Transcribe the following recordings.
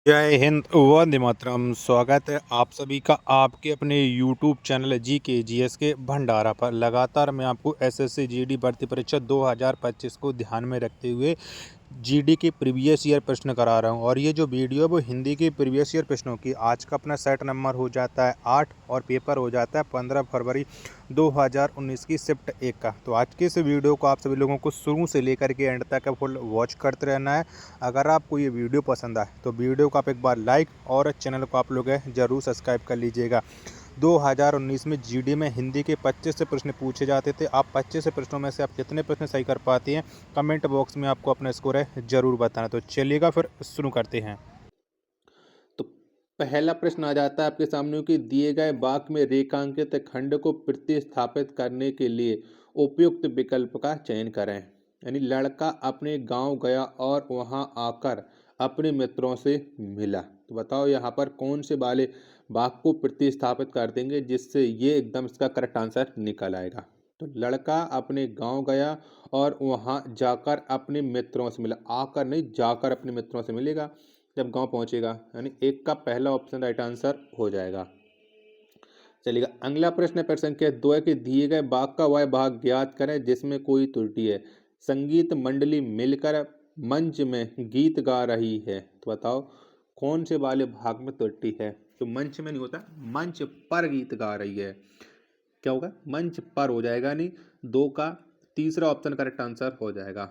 जय हिंद वंदे मातरम। स्वागत है आप सभी का आपके अपने यूट्यूब चैनल जीके जीएस के भंडारा पर। लगातार मैं आपको एसएससी जीडी भर्ती परीक्षा 2025 को ध्यान में रखते हुए जीडी के प्रीवियस ईयर प्रश्न करा रहा हूं। और ये जो वीडियो है वो हिंदी के प्रीवियस ईयर प्रश्नों की। आज का अपना सेट नंबर हो जाता है 8 और पेपर हो जाता है 15 फरवरी 2019 की शिफ्ट 1 का। तो आज के इस वीडियो को आप सभी लोगों को शुरू से लेकर के एंड तक फुल वॉच करते रहना है। अगर आपको ये वीडियो पसंद आए तो वीडियो को आप एक बार लाइक और चैनल को आप लोग ज़रूर सब्सक्राइब कर लीजिएगा। 2019 में जीडी में हिंदी के 25 से प्रश्न पूछे जाते थे। आप 25 से प्रश्नों में से आप कितने प्रश्न सही कर पाते हैं कमेंट बॉक्स में आपको अपना स्कोर है ज़रूर बताना। तो चलिएगा फिर शुरू करते हैं। तो पहला प्रश्न आ जाता है आपके सामने कि दिए गए वाक्य में रेखांकित खंड को प्रतिस्थापित करने के लिए उपयुक्त विकल्प का चयन करें। यानी लड़का अपने गांव गया और वहां आकर अपने मित्रों से मिला। तो बताओ यहाँ पर कौन से वाले वाक्य को प्रतिस्थापित कर देंगे जिससे ये एकदम इसका करेक्ट आंसर निकल आएगा। तो लड़का अपने गांव गया और वहां जाकर अपने मित्रों से मिला। आकर नहीं, जाकर अपने मित्रों से मिलेगा जब गांव पहुंचेगा। यानी एक का पहला ऑप्शन राइट आंसर हो जाएगा। चलिएगा अगला प्रश्न पर संख्या 2 है कि दिए गए वाक्य का वह भाग ज्ञात करें जिसमें कोई त्रुटि है। संगीत मंडली मिलकर मंच में गीत गा रही है। तो बताओ कौन से वाले भाग में त्रुटि है। तो मंच में नहीं होता, मंच पर गीत गा रही है। क्या होगा, मंच पर हो जाएगा। नहीं, 2 का तीसरा ऑप्शन करेक्ट आंसर हो जाएगा।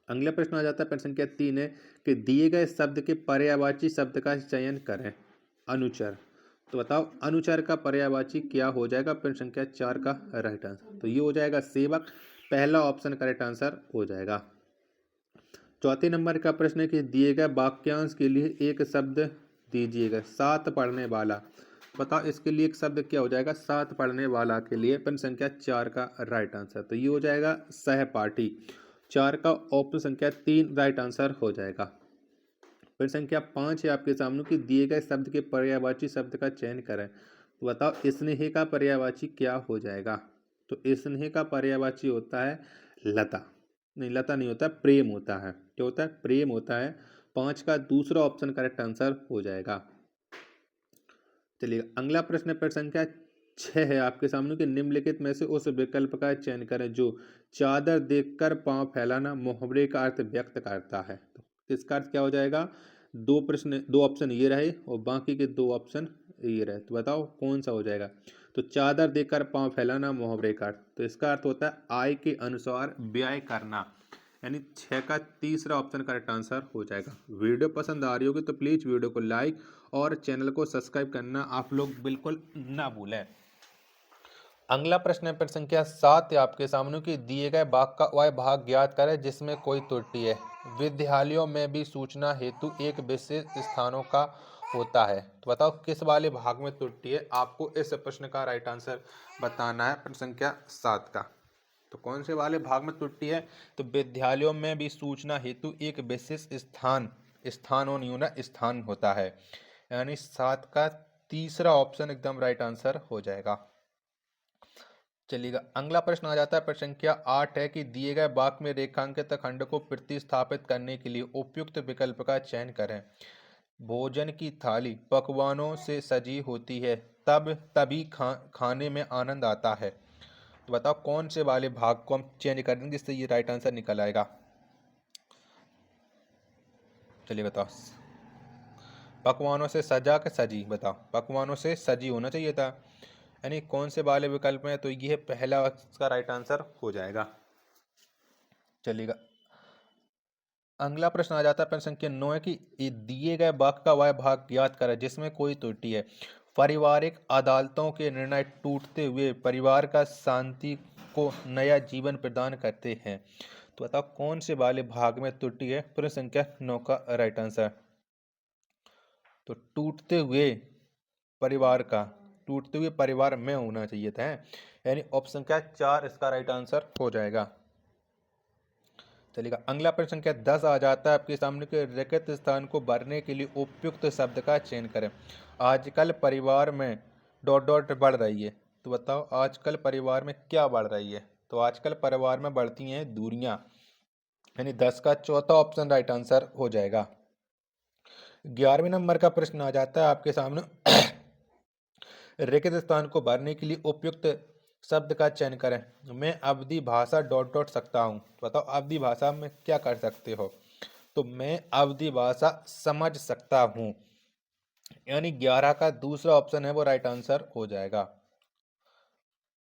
अगला प्रश्न आ जाता है प्रश्न संख्या 3 है कि दिए गए शब्द के पर्यायवाची शब्द का चयन करें। अनुचर। तो बताओ अनुचर का पर्यायवाची क्या हो जाएगा। प्रश्न संख्या 4 का राइट आंसर तो ये हो जाएगा सेवक। पहला ऑप्शन करेक्ट आंसर हो जाएगा। चौथे नंबर का प्रश्न है कि दिए गए वाक्यांश के लिए एक शब्द दीजिएगा। साथ पढ़ने वाला। बताओ इसके लिए एक शब्द क्या हो जाएगा। साथ पढ़ने वाला के लिए प्रश्न संख्या 4 का राइट आंसर तो ये हो जाएगा सहपाठी। 4 का ऑप्शन संख्या 3 राइट आंसर हो जाएगा। प्रश्न संख्या 5 है आपके सामने कि दिए गए शब्द के पर्यायवाची शब्द का चयन करें। तो बताओ स्नेह का पर्यायवाची क्या हो जाएगा। तो स्नेह का पर्यायवाची होता है लता। नहीं, लता नहीं होता, प्रेम होता है। क्या होता है, प्रेम होता है। 5 का दूसरा ऑप्शन करेक्ट आंसर हो जाएगा। चलिए अगला प्रश्न पर संख्या 6 है आपके सामने कि निम्नलिखित में से उस विकल्प का चयन करें जो चादर देखकर पांव फैलाना मुहावरे का अर्थ व्यक्त करता है। तो इसका अर्थ क्या हो जाएगा। दो ऑप्शन ये रहे और बाकी के 2 ऑप्शन ये रहे। तो बताओ कौन सा हो जाएगा। तो चादर देखकर पांव फैलाना मुहावरे का अर्थ, तो इसका अर्थ होता है आय के अनुसार व्यय करना। यानी 6 का तीसरा ऑप्शन करेक्ट आंसर हो जाएगा। वीडियो पसंद आ रही होगी तो प्लीज़ वीडियो को लाइक और चैनल को सब्सक्राइब करना आप लोग बिल्कुल ना भूलें। अगला प्रश्न है प्रश्न संख्या 7 है आपके सामने कि दिए गए भाग का वह भाग ज्ञात करें जिसमें कोई त्रुटि है। विद्यालयों में भी सूचना हेतु एक विशेष स्थानों का होता है। तो बताओ किस वाले भाग में त्रुटि है। आपको इस प्रश्न का राइट आंसर बताना है प्रश्न संख्या 7 का। तो कौन से वाले भाग में त्रुटि है। तो विद्यालयों में भी सूचना हेतु एक विशेष स्थानों नहीं होना, स्थान होता है। यानी 7 का तीसरा ऑप्शन एकदम राइट आंसर हो जाएगा। चलिएगा अगला प्रश्न आ जाता है प्रश्न संख्या 8 है कि दिए गए वाक्य में रेखांकित खंड को प्रतिस्थापित करने के लिए उपयुक्त विकल्प का चयन करें। भोजन की थाली पकवानों से सजी होती है तभी खाने में आनंद आता है। तो बताओ कौन से वाले भाग को हम चेंज कर देंगे जिससे ये राइट आंसर निकल आएगा। चलिए बताओ। पकवानों से सजा के सजी। बताओ पकवानों से सजी होना चाहिए था। यानी कौन से वाले विकल्प में, तो ये पहला इसका राइट आंसर हो जाएगा। चलिएगा अगला प्रश्न आ जाता है प्रश्न संख्या 9 है कि दिए गए वाक्य का वह भाग ज्ञात करें जिसमें कोई त्रुटि है। पारिवारिक अदालतों के निर्णय टूटते हुए परिवार का शांति को नया जीवन प्रदान करते हैं। तो बताओ कौन से वाले भाग में त्रुटि है। प्रश्न संख्या 9 का राइट आंसर तो टूटते हुए परिवार में होना चाहिए था। यानी ऑप्शन संख्या 4 इसका राइट आंसर हो जाएगा। चलिएगा अगला प्रश्न संख्या 10 आ जाता है आपके सामने के रिक्त स्थान को भरने के लिए उपयुक्त शब्द का चयन करें। आजकल परिवार में डॉट डॉट बढ़ रही है। तो बताओ आजकल परिवार में क्या बढ़ रही है। तो आजकल परिवार में बढ़ती हैं दूरियां। यानी 10 का चौथा ऑप्शन राइट आंसर हो जाएगा। 11वें नंबर का प्रश्न आ जाता है आपके सामने। रिक्त स्थान को भरने के लिए उपयुक्त शब्द का चयन करें। मैं अवधि भाषा डॉट डॉट सकता हूँ। बताओ अवधि भाषा में क्या कर सकते हो। तो मैं अवधि भाषा समझ सकता हूँ, यानी 11 का दूसरा ऑप्शन है वो राइट आंसर हो जाएगा।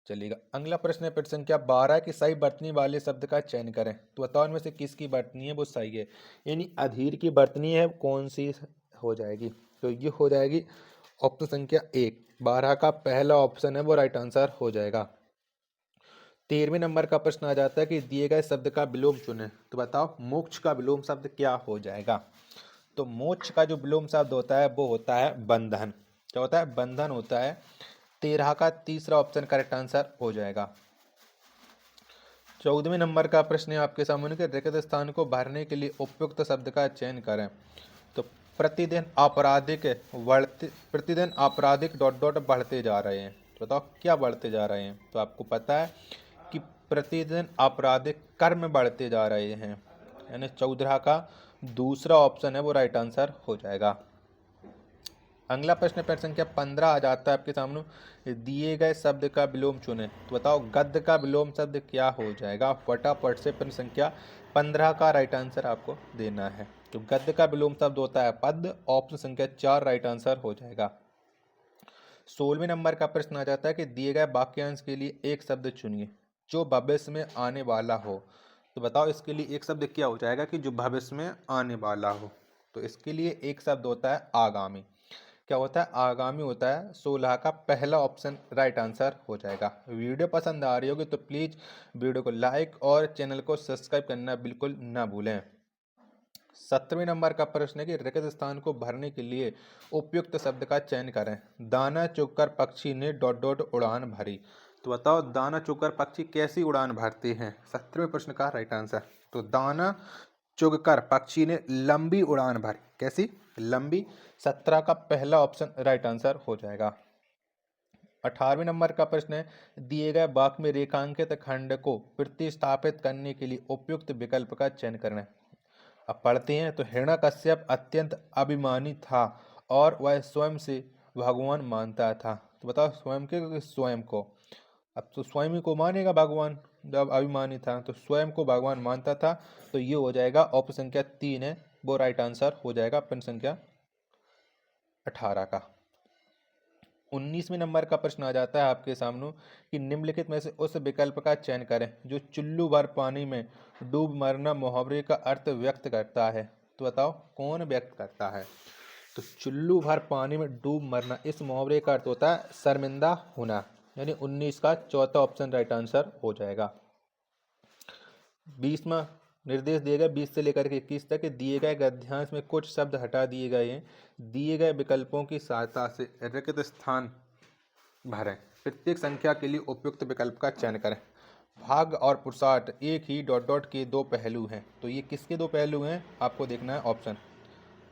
चलिएगा, अगला प्रश्न है प्रश्न संख्या 12 की सही बर्तनी वाले शब्द का चयन करें। तो बताओ इनमें से किसकी बर्तनी है वो सही है, यानी अधीर की बर्तनी है कौन सी हो जाएगी। तो ये हो जाएगी ऑप्शन संख्या 1, 12 का पहला ऑप्शन है वो राइट आंसर हो जाएगा। 13वें नंबर का प्रश्न आ जाता है कि दिए गए शब्द का विलोम चुनें। तो बताओ मोक्ष का विलोम शब्द क्या हो जाएगा। तो मोक्ष का जो विलोम शब्द होता है वो होता है बंधन। क्या होता है, बंधन होता है। 13 का तीसरा ऑप्शन करेक्ट आंसर हो जाएगा। 14वें नंबर का प्रश्न है आपके सामने कि रिक्त स्थान को भरने के लिए उपयुक्त शब्द का चयन करें। तो प्रतिदिन आपराधिक डॉट डॉट बढ़ते जा रहे हैं। तो बताओ क्या बढ़ते जा रहे हैं। तो आपको पता है कि प्रतिदिन आपराधिक कर्म बढ़ते जा रहे हैं, यानी 14 का दूसरा ऑप्शन है वो राइट आंसर हो जाएगा। अगला प्रश्न प्रश्न संख्या 15 आ जाता है आपके सामने, दिए गए शब्द का विलोम चुनें। तो बताओ गद्य का विलोम शब्द क्या हो जाएगा। फटाफट से प्रश्न संख्या 15 का राइट आंसर आपको देना है। तो गद्य का विलोम शब्द होता है पद। ऑप्शन संख्या 4 राइट आंसर हो जाएगा। 16वें नंबर का प्रश्न आ जाता है कि दिए गए वाक्यांश के लिए एक शब्द चुनिए जो भविष्य में आने वाला हो। तो बताओ इसके लिए एक शब्द क्या हो जाएगा कि जो भविष्य में आने वाला हो। तो इसके लिए एक शब्द होता है आगामी। क्या होता है, आगामी होता है। 16 का पहला ऑप्शन राइट आंसर हो जाएगा। वीडियो पसंद आ रही होगी तो प्लीज़ वीडियो को लाइक और चैनल को सब्सक्राइब करना बिल्कुल ना भूलें। 17वें नंबर का प्रश्न है कि रिक्त स्थान को भरने के लिए उपयुक्त शब्द का चयन करें। दाना चुगकर पक्षी ने डॉट डॉट उड़ान भरी। तो बताओ दाना चुगकर पक्षी कैसी उड़ान भरते हैं। 17वें प्रश्न का राइट आंसर। तो दाना चुगकर पक्षी ने लंबी उड़ान भरी। कैसी, लंबी। 17 का पहला ऑप्शन राइट आंसर हो जाएगा। 18वें नंबर का प्रश्न है दिए गए वाक्य में रेखांकित खंड को प्रतिस्थापित करने के लिए उपयुक्त विकल्प का चयन करें। अब पढ़ते हैं। तो हिरण्यकश्यप अत्यंत अभिमानी था और वह स्वयं से भगवान मानता था। तो बताओ स्वयं के कि स्वयं को। अब तो स्वयं ही को मानेगा भगवान, जब अभिमानी था तो स्वयं को भगवान मानता था। तो ये हो जाएगा ऑप्शन संख्या 3 है वो राइट आंसर हो जाएगा प्रश्न संख्या 18 का। 19वें नंबर का प्रश्न आ जाता है आपके सामने कि निम्नलिखित में से उस विकल्प का चयन करें जो चुल्लू भर पानी में डूब मरना मुहावरे का अर्थ व्यक्त करता है। तो बताओ कौन व्यक्त करता है। तो चुल्लू भर पानी में डूब मरना, इस मुहावरे का अर्थ होता है शर्मिंदा होना, यानी 19 का चौथा ऑप्शन राइट आंसर हो जाएगा। 20वां निर्देश दिए गए 20 से लेकर के 21 तक दिए गए गद्यांश में कुछ शब्द हटा दिए गए हैं। दिए गए विकल्पों की सहायता से रिक्त स्थान भरें। प्रत्येक संख्या के लिए उपयुक्त विकल्प का चयन करें। भाग और पुरुषार्थ एक ही डॉट डॉट के दो पहलू हैं। तो ये किसके दो पहलू हैं आपको देखना है ऑप्शन।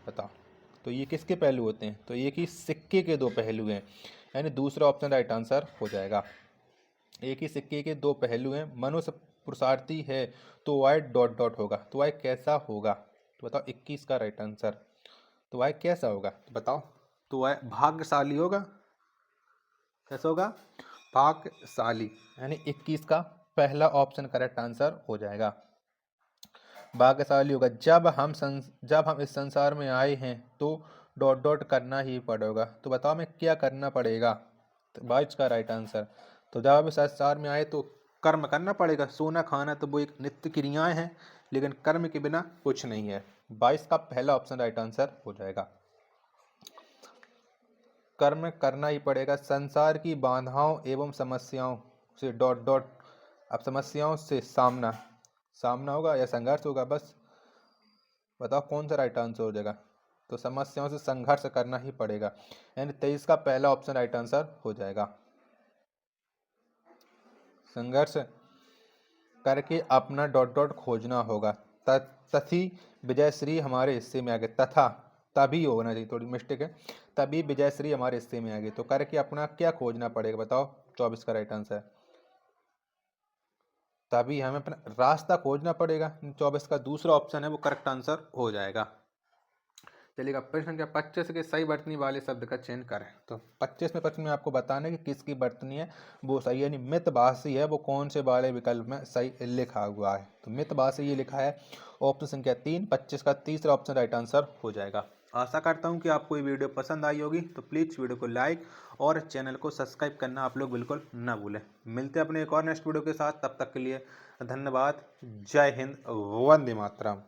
बताओ तो ये किसके पहलू होते हैं। तो ये कि सिक्के के दो पहलू हैं, यानी दूसरा ऑप्शन राइट आंसर हो जाएगा। एक ही सिक्के के दो पहलू हैं। मनुष्य पुरुषार्थी है तो वह डॉट डॉट होगा। तो वह कैसा होगा। तो बताओ 21 का राइट आंसर। तो वह कैसा होगा तो बताओ। तो वह भाग्यशाली होगा। कैसा होगा, भाग्यशाली, यानी 21 का पहला ऑप्शन करेक्ट आंसर हो जाएगा। भाग्यशाली होगा। जब हम इस संसार में आए हैं तो डॉट डॉट करना ही पड़ेगा। तो बताओ हमें क्या करना पड़ेगा। तो 22 का राइट आंसर। तो जब आप इस संसार में आए तो कर्म करना पड़ेगा। सोना खाना तो वो एक नित्य क्रियाएं हैं, लेकिन कर्म के बिना कुछ नहीं है। 22 का पहला ऑप्शन राइट आंसर हो जाएगा। कर्म करना ही पड़ेगा। संसार की बाधाओं एवं समस्याओं से डॉट डॉट। अब समस्याओं से सामना, सामना होगा या संघर्ष होगा। बस बताओ कौन सा राइट आंसर हो जाएगा। तो समस्याओं से संघर्ष करना ही पड़ेगा, यानी 23 का पहला ऑप्शन राइट आंसर हो जाएगा। संघर्ष करके अपना डॉट डॉट खोजना होगा। तथी विजयश्री हमारे हिस्से में आ गए। तथा तभी होना चाहिए, थोड़ी मिस्टेक है। तभी विजयश्री हमारे हिस्से में आ गई। तो करके अपना क्या खोजना पड़ेगा बताओ। 24 का राइट आंसर। तभी हमें अपना रास्ता खोजना पड़ेगा। 24 का दूसरा ऑप्शन है वो करेक्ट आंसर हो जाएगा। चलिएगा, प्रश्न संख्या 25 के सही वर्तनी वाले शब्द का चयन करें। तो 25 में प्रश्न में आपको बताना है कि किसकी वर्तनी है वो सही, यानी मितभाषी है वो कौन से वाले विकल्प में सही लिखा हुआ है। तो मितभाषी ये लिखा है ऑप्शन संख्या 3, 25 का तीसरा ऑप्शन राइट आंसर हो जाएगा। आशा करता हूँ कि आपको ये वीडियो पसंद आई होगी, तो प्लीज़ वीडियो को लाइक और चैनल को सब्सक्राइब करना आप लोग बिल्कुल ना भूलें। मिलते हैं अपने एक और नेक्स्ट वीडियो के साथ, तब तक के लिए धन्यवाद। जय हिंद, वंदे मातरम।